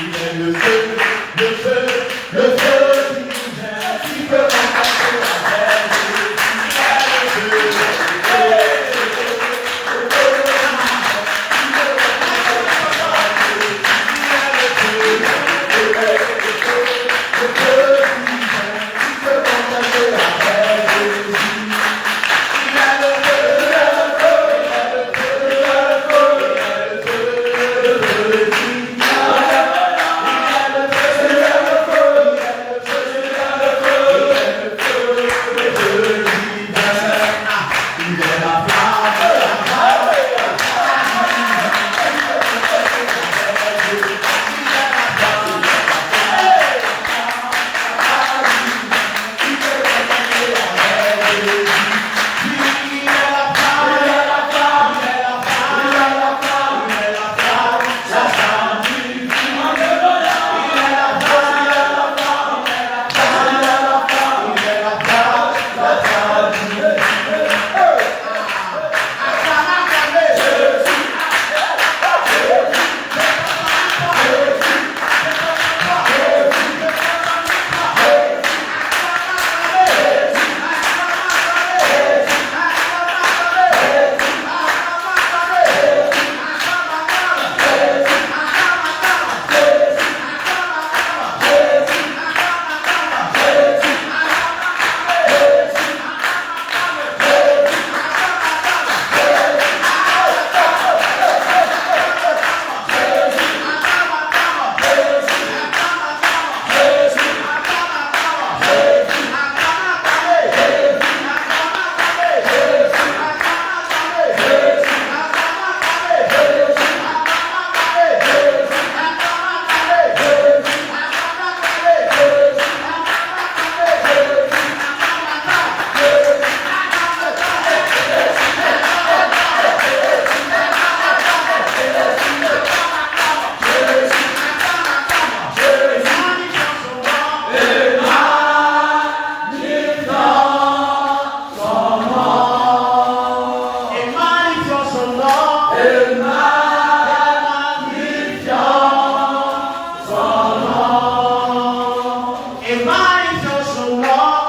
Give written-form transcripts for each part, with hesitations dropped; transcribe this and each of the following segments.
Il est le feu, le feu, le feu qui nous aime, qui peut remplacer la terre. Il est le feu, Et magnifions son nom.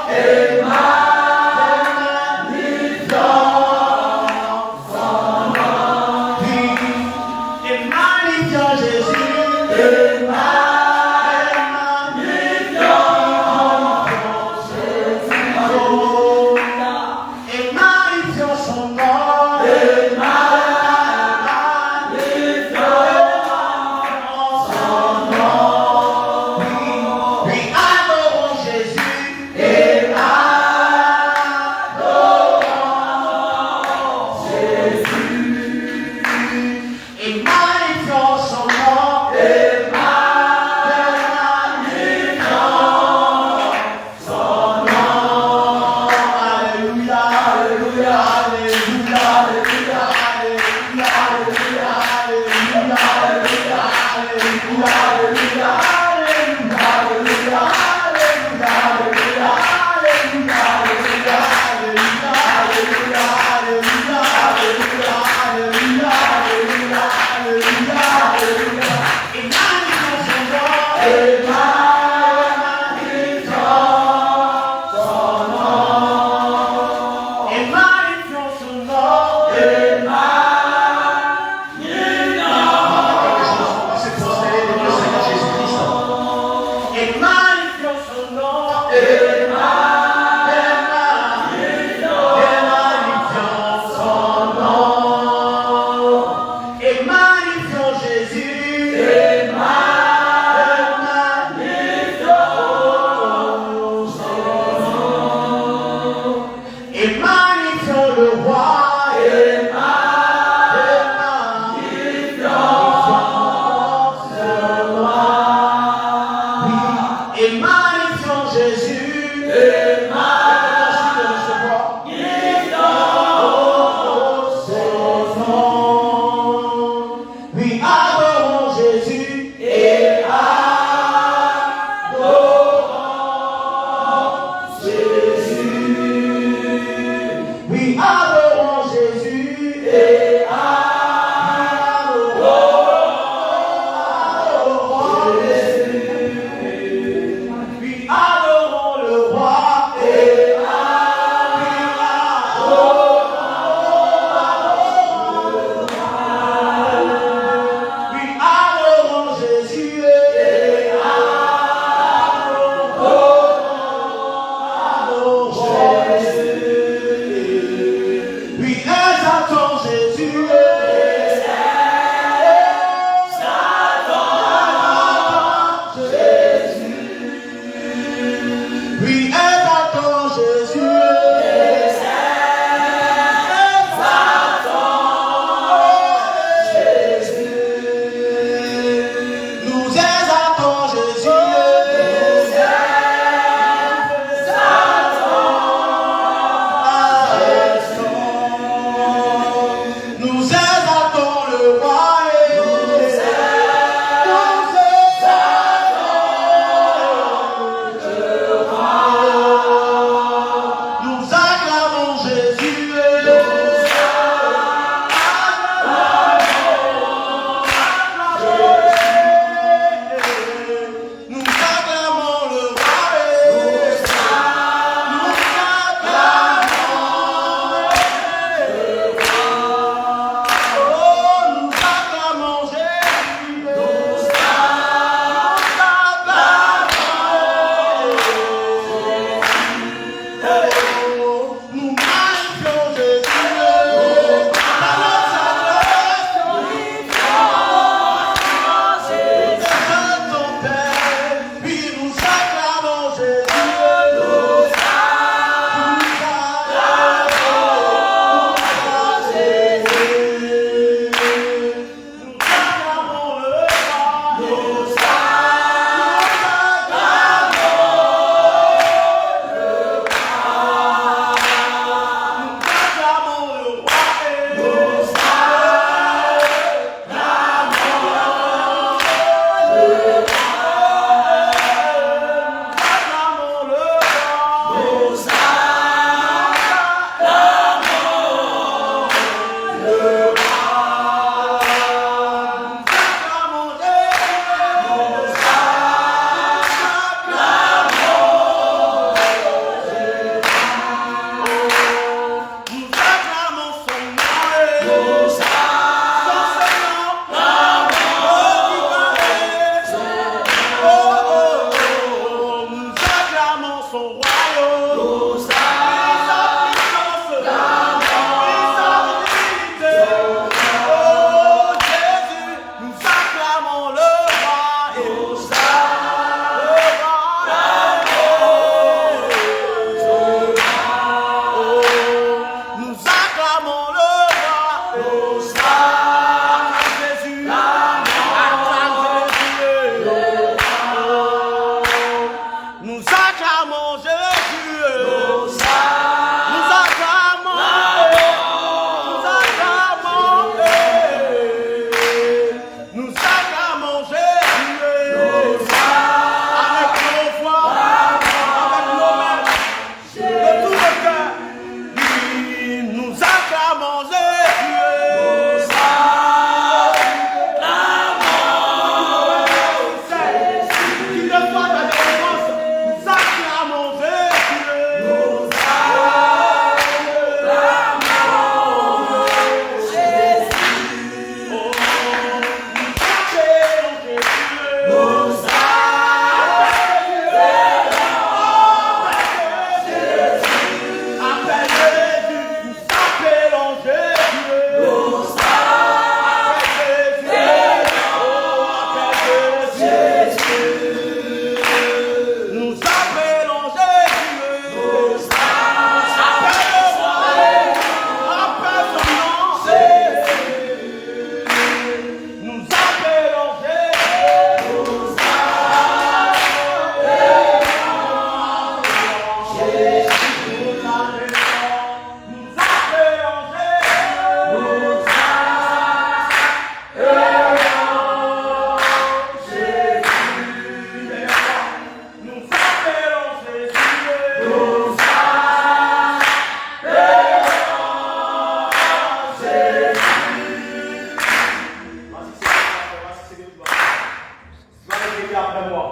répéter après moi.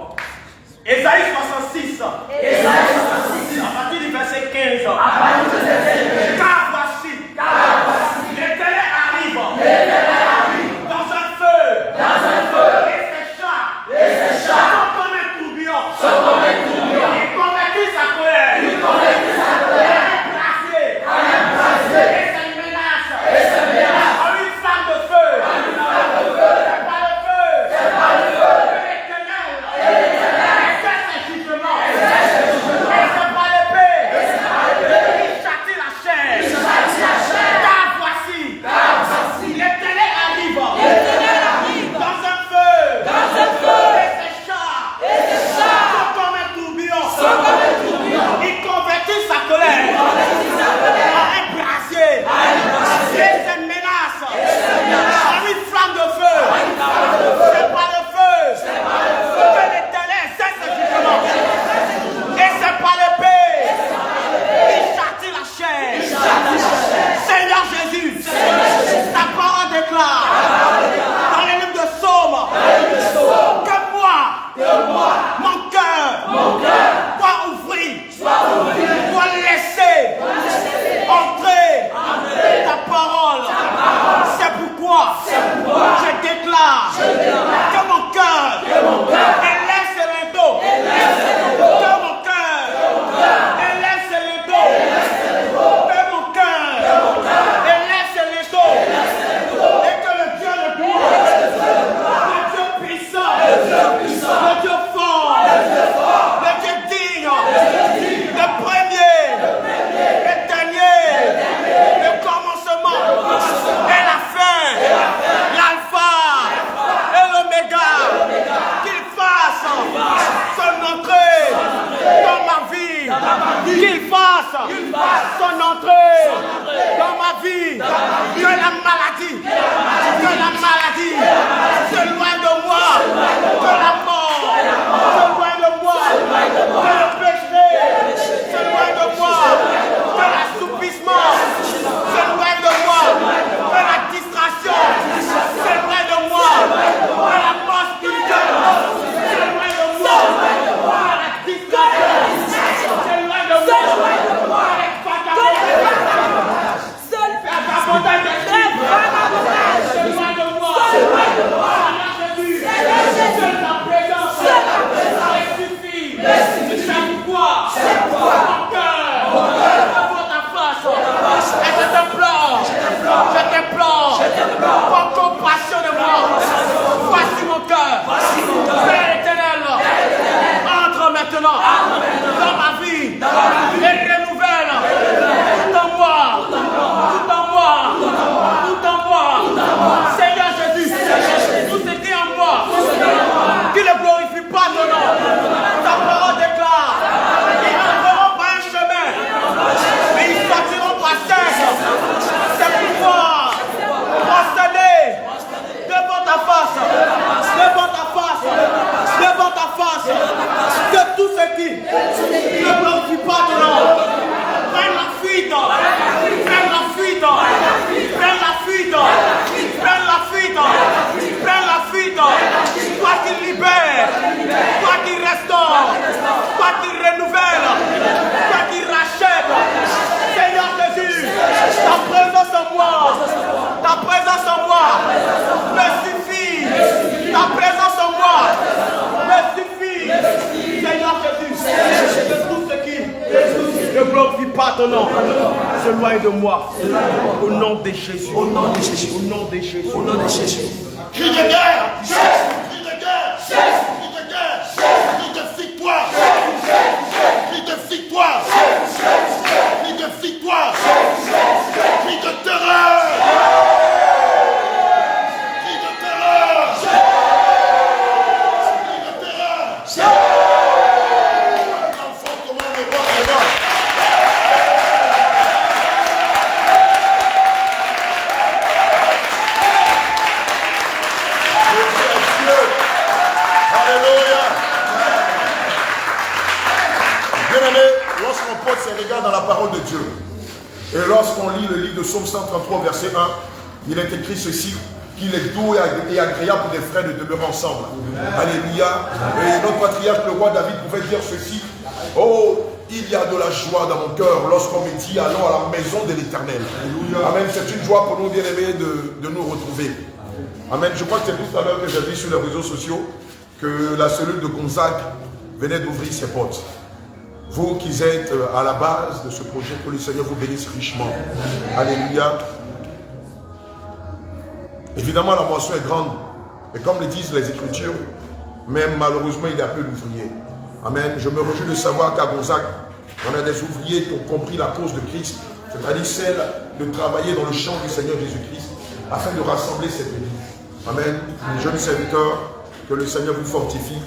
Ésaïe 66. À partir du verset 15. Car voici. L'Éternel arrive. Dans un feu. Et ses chars. Sont comme un tourbillon. Il convertit sa colère. Et ses menaces. En une flamme de feu. C'est pas le feu. L'Éternel. C'est ses jugements. Et c'est pas l'épée. Il châtie la chair. Car voici. L'Éternel arrive. Dans un feu. Et ses chars. Sont comme un tourbillon. Il convertit sa colère. En un brasier. Et ses menaces. En une flamme de feu. C'est pas le feu. Que l'Éternel cesse ses jugements. Et c'est pas l'épée. Il châtie la chair. Seigneur Jésus, ta parole déclare dans les livres de Psaume que moi, mon cœur, doit ouvrir, doit laisser entrer ta parole. C'est pourquoi je déclare que mon cœur élève ses linteaux. Que mon cœur élève ses linteaux. Que mon cœur élève ses linteaux. Et que le Dieu de gloire, le Dieu puissant, le Dieu fort, le Dieu digne, le premier, le dernier, le commencement et la fin, l'alpha et l'oméga, qu'il fasse son entrée dans ma vie, qu'il fasse son entrée dans ma vie, que la maladie s'éloigne de moi, que la mort s'éloigne de moi, que le péché s'éloigne de moi, que l'assoupissement s'éloigne de moi, que la distraction s'éloigne de moi, que la mort spirituelle s'éloigne de moi, que la distraction s'éloigne de moi, que les vagabondages s'éloigne de moi. Seigneur Jésus, ta présence suffit. C'est pourquoi mon cœur devant ta face. Et je t'implore, par compassion de moi. Voici mon cœur. Père éternel, entre maintenant dans ma vie et renouvelle tout en moi. Seigneur Jésus, tout ce qui est en moi, qui ne glorifie pas ton nom. Ta parole déclare, ils n'entreront pas un chemin, mais ils sortiront par terre. C'est pourquoi, prosterné devant ta face, de tout ce qui ne glorifie pas ton nom. Prends la fuite. Toi qui libère, toi qui restaure, toi qui renouvelle, toi qui rachète. Seigneur Jésus, ta présence en moi me suffit. Ta présence en moi me suffit. Seigneur Jésus, de tout ce qui ne glorifie pas ton nom, s'éloigne de moi. Au nom de Jésus. Au nom de Jésus. Cri de guerre, crie de guerre, crie de guerre, crie de victoire, crie de victoire, crie de victoire, crie de terreur, crie de terreur, crie de terreur. L'enfant commande le roi des rois. Alléluia. Bien-aimé, lorsqu'on porte ses regards dans la parole de Dieu, et lorsqu'on lit le livre de Psaume 133, verset 1, il est écrit ceci, qu'il est doux et agréable pour des frères de demeurer ensemble. Alléluia. Et notre patriarche, le roi David, pouvait dire ceci. Oh, il y a de la joie dans mon cœur lorsqu'on me dit allons à la maison de l'Éternel. Amen. C'est une joie pour nous, bien-aimés, de nous retrouver. Amen. Je crois que c'est tout à l'heure que j'ai vu sur les réseaux sociaux que la cellule de Gonzague venait d'ouvrir ses portes. Vous qui êtes à la base de ce projet, que le Seigneur vous bénisse richement. Alléluia. Évidemment, la moisson est grande. Et comme le disent les Écritures, même malheureusement, il y a peu d'ouvriers. Amen. Je me réjouis de savoir qu'à Gonzague, on a des ouvriers qui ont compris la cause de Christ, c'est-à-dire celle de travailler dans le champ du Seigneur Jésus-Christ, afin de rassembler cette église. Amen. Jeunes serviteurs, que le Seigneur vous fortifie,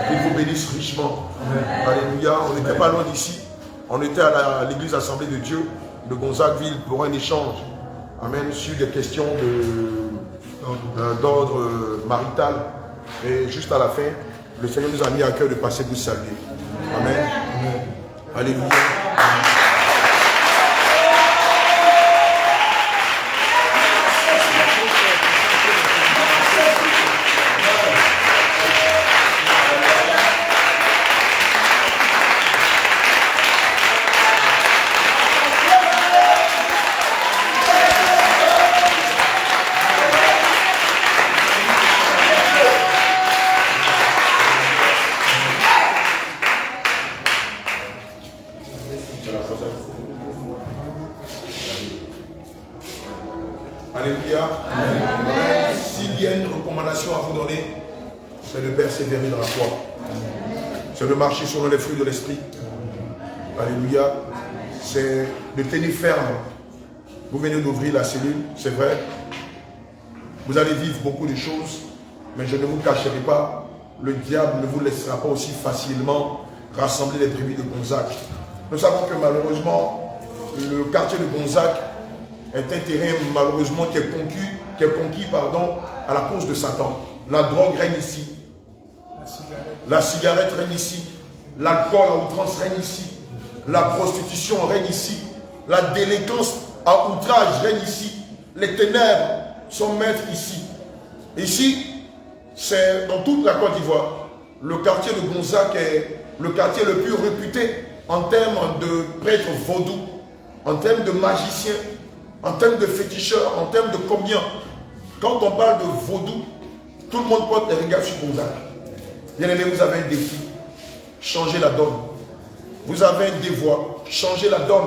qu'il vous bénisse richement. Alléluia. On n'était pas loin d'ici. On était à l'église Assemblée de Dieu de Gonzagueville pour un échange. Amen. Sur des questions d'ordre marital. Et juste à la fin, le Seigneur nous a mis à cœur de passer vous saluer. Amen. Amen. Alléluia. Alléluia. Amen. S'il y a une recommandation à vous donner, c'est de persévérer dans la foi. C'est de marcher selon les fruits de l'esprit. Alléluia. C'est de tenir ferme. Vous venez d'ouvrir la cellule, c'est vrai. Vous allez vivre beaucoup de choses, mais je ne vous cacherai pas, le diable ne vous laissera pas aussi facilement rassembler les brebis de Gonzague. Nous savons que malheureusement, le quartier de Gonzague est un terrain malheureusement qui est conquis à la cause de Satan. La drogue règne ici. La cigarette règne ici. L'alcool à outrance règne ici. La prostitution règne ici. La délinquance à outrage règne ici. Les ténèbres sont maîtres ici. Ici, c'est dans toute la Côte d'Ivoire. Le quartier de Gonzague est le quartier le plus réputé en termes de prêtres vaudous, en termes de magiciens, en termes de féticheurs, en termes de combien. Quand on parle de vaudou, tout le monde porte des regards sur Gonzague. Bien aimé, vous avez un défi. Changez la donne. Vous avez un devoir. Changez la donne.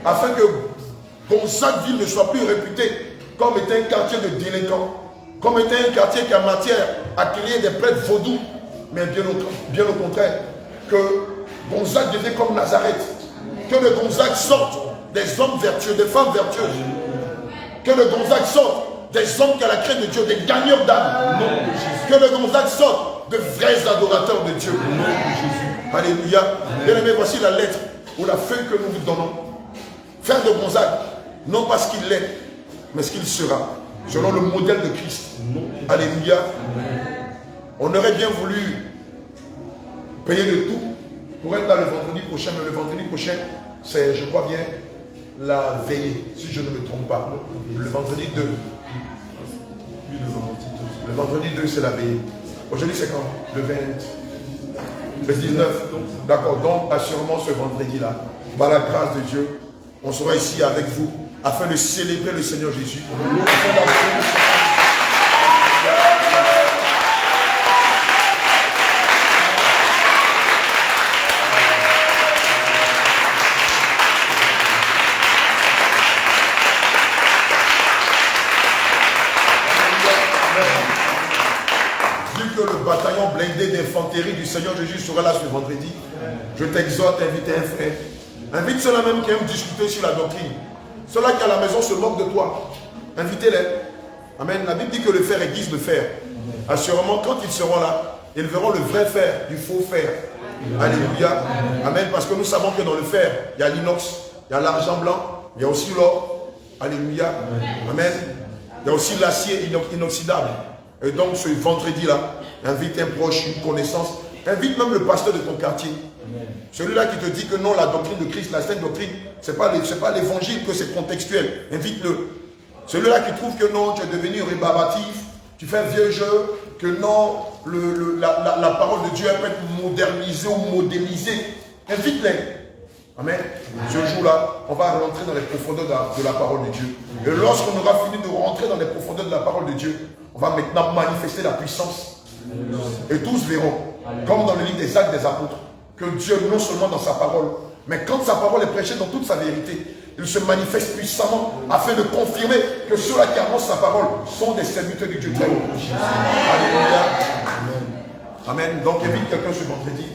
Afin que Gonzagueville ne soit plus réputé comme étant un quartier de délinquants, comme étant un quartier qui a matière à créer des prêtres vaudous. Mais bien au contraire, que Gonzague devienne comme Nazareth. Que de Gonzague sorte des hommes vertueux, des femmes vertueuses. Que de Gonzague sorte des hommes qui ont la crainte de Dieu, des gagneurs d'âme. Que de Gonzague sorte de vrais adorateurs de Dieu. Alléluia. Bien aimé, voici la lettre ou la feuille que nous vous donnons. Faire de Gonzague, non pas ce qu'il est, mais ce qu'il sera, selon le modèle de Christ. Alléluia. On aurait bien voulu payer le tout pour être là le vendredi prochain, mais le vendredi prochain, c'est, je crois bien, la veillée, si je ne me trompe pas. Le vendredi 2. Le vendredi 2, c'est la veillée. Aujourd'hui, c'est quand? Le 20. Le 19. D'accord, donc assurément ce vendredi-là, par la grâce de Dieu, on sera ici avec vous afin de célébrer le Seigneur Jésus. D'infanterie du Seigneur Jésus sera là ce vendredi. Je t'exhorte à inviter un frère. Invite ceux-là même qui aiment discuter sur la doctrine. Ceux-là qui à la maison se moquent de toi. Invitez-les. Amen. La Bible dit que le fer aiguise le fer. Assurément, quand ils seront là, ils verront le vrai fer du faux fer. Alléluia. Amen. Parce que nous savons que dans le fer, il y a l'inox, il y a l'argent blanc, il y a aussi l'or. Alléluia. Amen. Il y a aussi l'acier inoxydable. Et donc ce vendredi-là, invite un proche, une connaissance, invite même le pasteur de ton quartier. Celui-là qui te dit que non, la doctrine de Christ, la sainte doctrine, ce n'est pas l'évangile, que c'est contextuel. Invite-le. Celui-là qui trouve que non, tu es devenu rébarbatif, Tu fais un vieux jeu que non, la parole de Dieu peut être modernisée ou modélisée. Invite-les. Amen. Ce jour-là, on va rentrer dans les profondeurs de la parole de Dieu. Et lorsqu'on aura fini de rentrer dans les profondeurs de la parole de Dieu, on va maintenant manifester la puissance. Et tous verront, comme dans le livre des Actes des Apôtres, que Dieu, non seulement dans sa parole, mais quand sa parole est prêchée dans toute sa vérité, il se manifeste puissamment afin de confirmer que ceux-là qui annoncent sa parole sont des serviteurs de Dieu très haut. Alléluia. Amen. Donc invite quelqu'un ce vendredi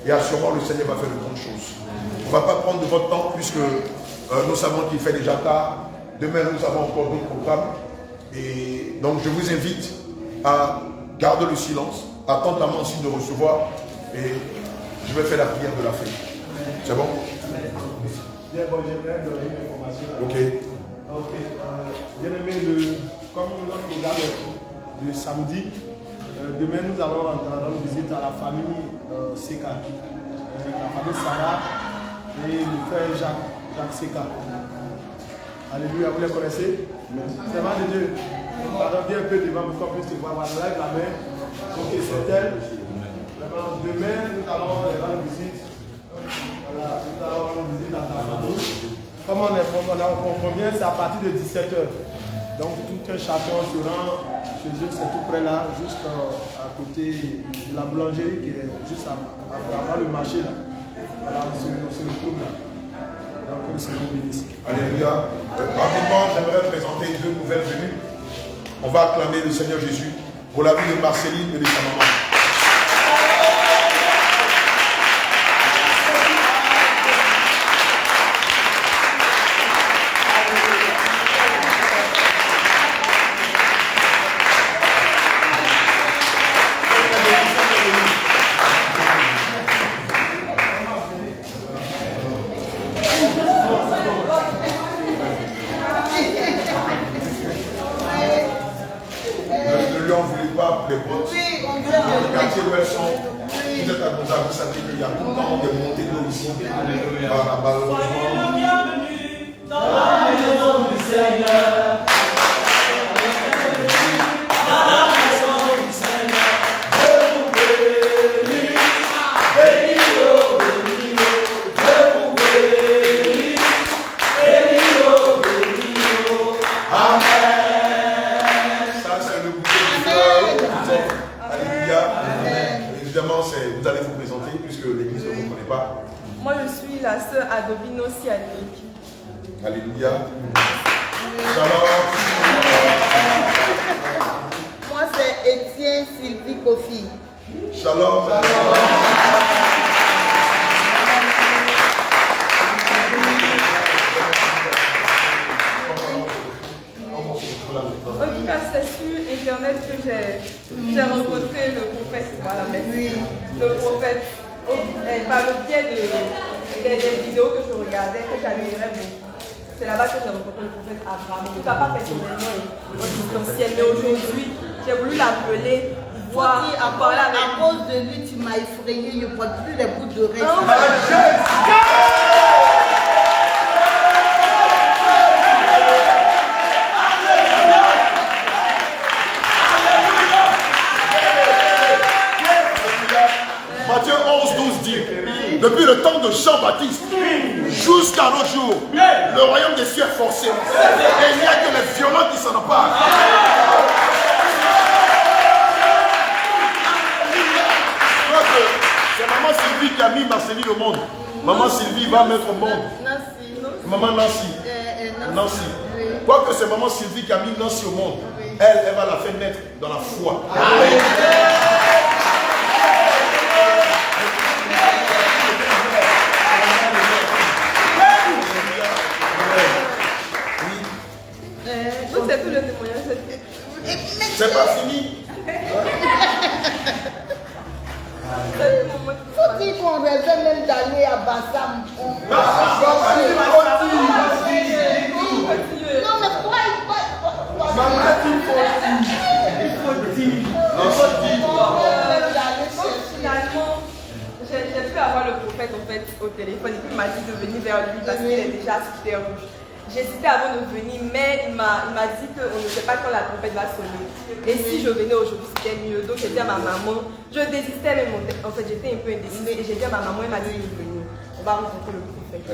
et assurément le Seigneur va faire de grandes choses. On ne va pas prendre de votre temps puisque nous savons qu'il fait déjà tard. Demain nous avons encore d'autres programmes. Et donc je vous invite à garder le silence, attendre la main en signe de recevoir et je vais faire la prière de la fin. C'est bon? Bien, bon, j'aimerais donner une information. Ok. Bien aimé, comme notre programme de samedi, demain nous allons rendre visite à la famille Seka, la famille Sarah et le frère Jacques Seka. Alléluia, vous les connaissez? C'est mal de Dieu. Pardon, viens un peu devant pour qu'on puisse te voir. Voilà, lève la main. Ok, c'est elle. Vraiment, demain, nous allons les rendre visite. Voilà, nous allons rendre visite à ta famille. Comme on convient, c'est à partir de 17h. Donc, tout un chacun se rend chez eux, c'est tout près là, juste à côté de la boulangerie qui est juste avant le marché là. Voilà, on se retrouve là. Donc, que le Seigneur bénisse. Alléluia. Rapidement, j'aimerais présenter deux nouvelles venues. On va acclamer le Seigneur Jésus pour la vie de Marceline et de sa maman. Alléluia. Shalom. Moi, c'est Étienne Sylvie Kofi. Shalom. En tout cas, c'est sur Internet que j'ai rencontré le prophète. Voilà, merci. Le prophète, par le biais des vidéos que je regardais, que j'admirais beaucoup. C'est là-bas que j'ai rencontré le prophète Abraham. En tout cas, pas personnellement et en distanciel. Mais aujourd'hui, j'ai voulu l'appeler, voir, à parler avec à cause de lui, tu m'as effrayé. Je ne porte plus les bouts d'oreilles. Matthieu 11, 12 dit, depuis le temps de Jean-Baptiste jusqu'à nos jours, le royaume des cieux est forcé. Et il n'y a que les violents qui s'en emparent. C'est maman Sylvie qui a mis Marceline au monde. Maman Sylvie va mettre au monde. Maman Nancy. Nancy. Quoique c'est maman Sylvie qui a mis Nancy au monde, elle va la faire naître dans la foi. Donc c'est tout le témoignage. C'est pas fini. Faut-il qu'on réserve même d'aller à Bassam? Non, mais pourquoi Finalement, j'ai pu avoir le prophète en fait, au téléphone et puis il m'a dit de venir vers lui parce qu'il est déjà super rouge. j'hésitais avant de venir, mais il m'a dit qu'on ne sait pas quand la trompette va sonner. Et si je venais aujourd'hui, c'était mieux. Donc j'ai dit à ma maman, je désistais même en fait, j'étais un peu indécise. Et j'ai dit à ma maman, elle m'a dit de venir. On va rencontrer le prophète.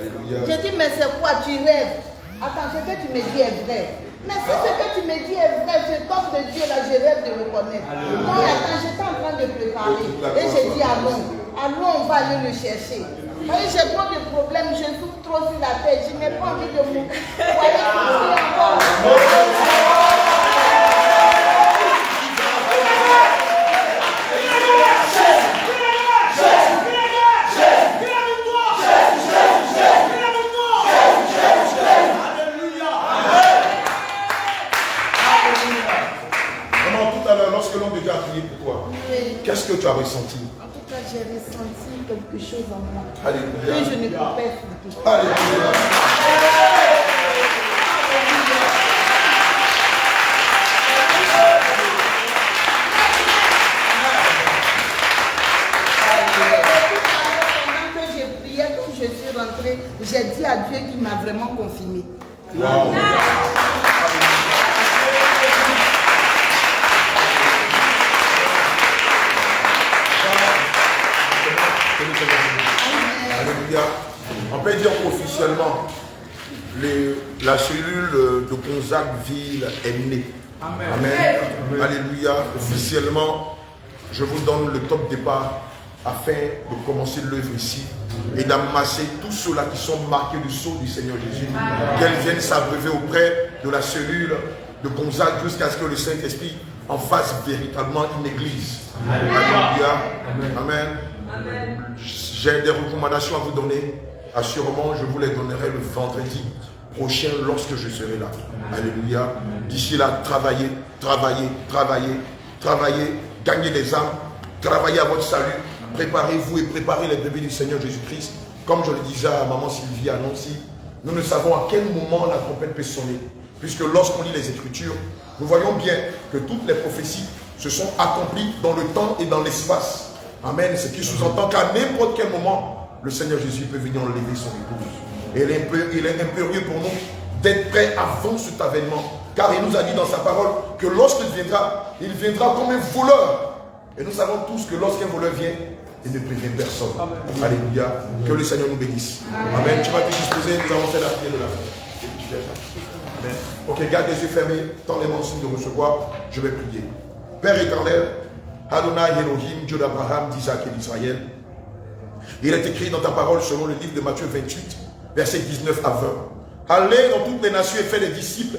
J'ai dit, mais c'est quoi, tu rêves? Attends, ce que tu me dis est vrai. Mais si ce que tu me dis est vrai, je t'offre de Dieu là, je rêve de le connaître. Non, attends, j'étais en train de préparer. Et j'ai dit, allons, on va aller le chercher. Voyez, j'ai trop de problèmes, je souffre trop sur la tête, je n'ai pas envie de mourir. Vous voyez, encore. Lorsque l'homme de Dieu a prié pour toi, qu'est-ce que tu as ressenti? En tout cas, j'ai ressenti quelque chose en moi. Alléluia. Et je ne peux pas expliquer. Alléluia. Pendant que j'ai prié, quand je suis rentrée, j'ai dit à Dieu qu'il m'a vraiment confirmé. Wow. Alléluia. On peut dire qu'officiellement, la cellule de Gonzague-Ville est née. Amen. Amen. Alléluia. Officiellement, je vous donne le top départ afin de commencer l'œuvre ici et d'amasser tous ceux-là qui sont marqués du sceau du Seigneur Jésus. Qu'elles viennent s'abreuver auprès de la cellule de Gonzague jusqu'à ce que le Saint-Esprit en fasse véritablement une église. Alléluia. Amen. Amen. J'ai des recommandations à vous donner. Assurément, je vous les donnerai le vendredi prochain lorsque je serai là. Alléluia. D'ici là, travaillez, travaillez, travaillez, travaillez, gagnez des âmes, travaillez à votre salut, préparez-vous et préparez les bébés du Seigneur Jésus-Christ. Comme je le disais à maman Sylvie à Nancy, nous ne savons à quel moment la trompette peut sonner. Puisque lorsqu'on lit les Écritures, nous voyons bien que toutes les prophéties se sont accomplies dans le temps et dans l'espace. Amen. Ce qui sous-entend qu'à n'importe quel moment, le Seigneur Jésus peut venir enlever son épouse. Et il est impérieux pour nous d'être prêts avant cet avènement. Car il nous a dit dans sa parole que lorsqu'il viendra, il viendra comme un voleur. Et nous savons tous que lorsqu'un voleur vient, il ne prévient personne. Amen. Alléluia. Que le Seigneur nous bénisse. Amen. Tu vas te disposer, nous avons fait la prière de la fin. Amen. Ok, garde les yeux fermés, tends les mains en signe de recevoir. Je vais prier. Père éternel, Adonai Elohim, Dieu d'Abraham, d'Isaac et d'Israël. Il est écrit dans ta parole selon le livre de Matthieu 28, versets 19 à 20. Allez dans toutes les nations et faites des disciples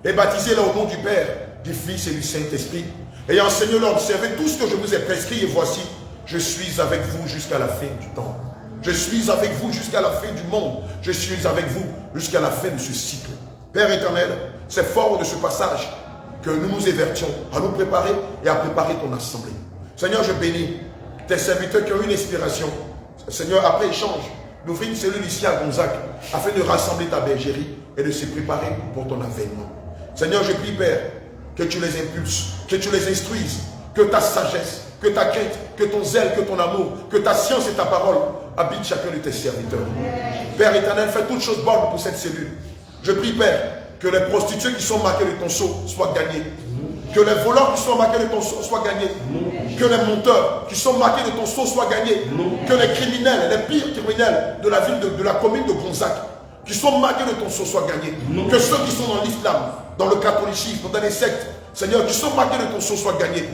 et baptisez-les au nom du Père, du Fils et du Saint-Esprit. Et enseignez-leur, observez tout ce que je vous ai prescrit et voici, je suis avec vous jusqu'à la fin du temps. Je suis avec vous jusqu'à la fin du monde. Je suis avec vous jusqu'à la fin de ce cycle. Père éternel, c'est fort de ce passage que nous nous évertions à nous préparer et à préparer ton assemblée. Seigneur, je bénis tes serviteurs qui ont une inspiration. Seigneur, après échange, d'ouvrir une cellule ici à Gonzague afin de rassembler ta bergerie et de se préparer pour ton avènement. Seigneur, je prie, Père, que tu les impulses, que tu les instruises, que ta sagesse, que ta crainte, que ton zèle, que ton amour, que ta science et ta parole habitent chacun de tes serviteurs. Père éternel, fais toutes choses bonnes pour cette cellule. Je prie, Père, que les prostituées qui sont marquées de ton sceau soient gagnées. Que les voleurs qui sont marqués de ton sceau soient gagnés. Que les monteurs qui sont marqués de ton sceau soient gagnés. Que les criminels, les pires criminels de la ville, de la commune de Gonzague, qui sont marqués de ton sceau soient gagnés. Que ceux qui sont dans l'islam, dans le catholicisme, dans les sectes, Seigneur, qui sont marqués de ton sceau soient gagnés.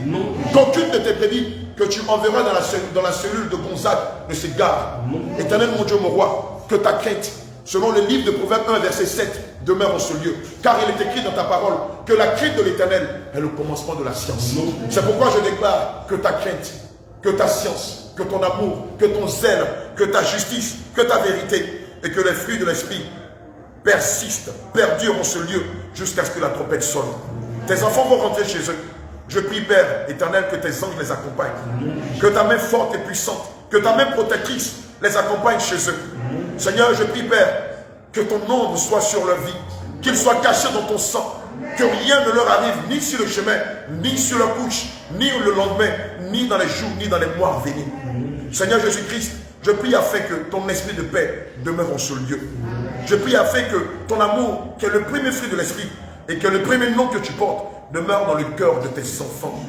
Qu'aucune de tes brebis que tu enverras dans la cellule de Gonzague ne s'égare. Éternel mon Dieu, mon roi, que ta crainte, selon le livre de Proverbes 1, verset 7, demeure en ce lieu. Car il est écrit dans ta parole que la crainte de l'Éternel est le commencement de la science. C'est pourquoi je déclare que ta crainte, que ta science, que ton amour, que ton zèle, que ta justice, que ta vérité et que les fruits de l'esprit persistent, perdurent en ce lieu jusqu'à ce que la trompette sonne. Tes enfants vont rentrer chez eux. Je prie, Père éternel, que tes anges les accompagnent. Que ta main forte et puissante, que ta main protectrice les accompagne chez eux. Seigneur, je prie, Père, que ton ombre soit sur leur vie, qu'ils soient cachés dans ton sang, que rien ne leur arrive, ni sur le chemin, ni sur leur couche, ni le lendemain, ni dans les jours, ni dans les mois à venir. Seigneur Jésus-Christ, je prie afin que ton esprit de paix demeure en ce lieu. Je prie afin que ton amour, qui est le premier fruit de l'esprit, et que le premier nom que tu portes, demeure dans le cœur de tes enfants.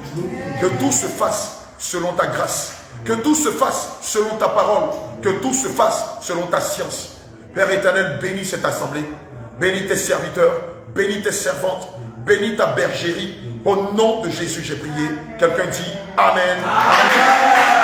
Que tout se fasse selon ta grâce. Que tout se fasse selon ta parole. Que tout se fasse selon ta science. Père éternel, bénis cette assemblée. Bénis tes serviteurs. Bénis tes servantes. Bénis ta bergerie. Au nom de Jésus, j'ai prié. Quelqu'un dit Amen. Amen.